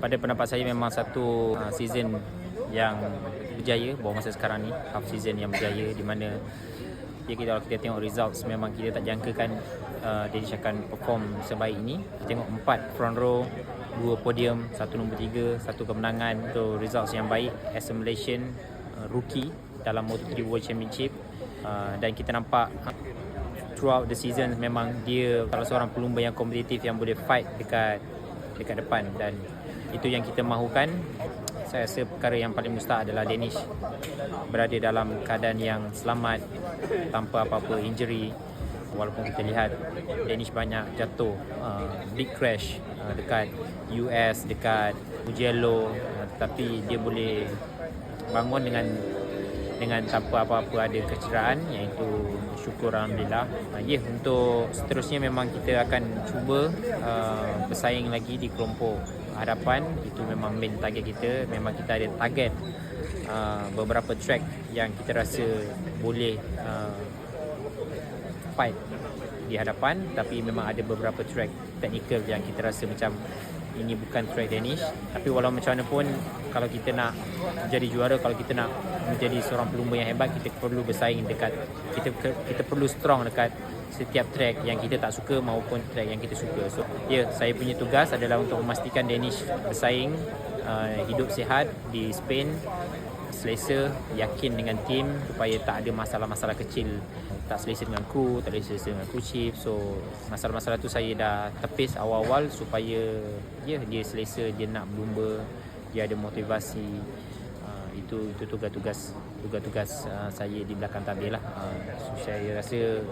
Pada pendapat saya memang satu season yang berjaya bahawa masa sekarang ni, half season yang berjaya, di mana kalau kita tengok results memang kita tak jangkakan Danish akan perform sebaik ini. Kita tengok 4 front row, 2 podium, 1 nombor 3, 1 kemenangan. So results yang baik as a Malaysian rookie dalam Moto3 World Championship. Dan kita nampak throughout the season memang dia salah seorang pelumba yang kompetitif yang boleh fight dekat depan, dan itu yang kita mahukan. Saya rasa perkara yang paling mustahak adalah Danish berada dalam keadaan yang selamat tanpa apa-apa injury. Walaupun kita lihat Danish banyak jatuh, big crash dekat US, dekat Mugello, tapi dia boleh bangun dengan tanpa apa-apa ada kecederaan, iaitu syukur alhamdulillah. Untuk seterusnya memang kita akan cuba bersaing lagi di kelompok hadapan. Itu memang main target kita. Memang kita ada target beberapa track yang kita rasa boleh fight di hadapan, tapi memang ada beberapa track technical yang kita rasa macam ini bukan track Danish. Tapi walau macam mana pun, kalau kita nak jadi juara, kalau kita nak menjadi seorang pelumba yang hebat, kita perlu bersaing dekat, kita perlu strong dekat setiap track yang kita tak suka maupun track yang kita suka. So saya punya tugas adalah untuk memastikan Danish bersaing, hidup sihat di Spain, selesa, yakin dengan tim supaya tak ada masalah-masalah kecil, tak selesa dengan kru, tak selesa dengan crew chief. So masalah-masalah tu saya dah tepis awal-awal supaya dia selesa, dia nak berlumba, dia ada motivasi. Itu tugas-tugas saya di belakang tabir lah. Saya rasa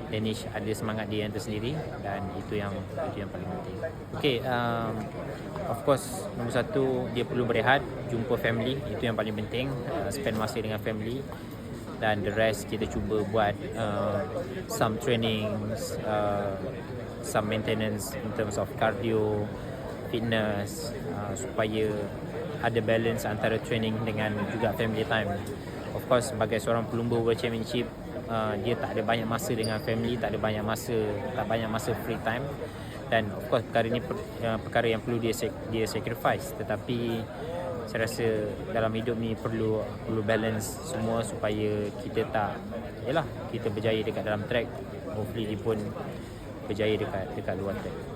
Danish ada semangat dia yang tersendiri, dan itu yang paling penting. Of course, nombor satu, dia perlu berehat, jumpa family, itu yang paling penting. Spend masa dengan family, dan the rest kita cuba buat some trainings, some maintenance in terms of cardio, fitness, supaya ada balance antara training dengan juga family time. Of course, sebagai seorang pelumba World Championship, dia tak ada banyak masa dengan family, tak banyak masa free time. Dan of course perkara ini perkara yang perlu dia sacrifice. Tetapi saya rasa dalam hidup ni perlu balance semua supaya kita kita berjaya dekat dalam track. Hopefully dia pun berjaya dekat luar track.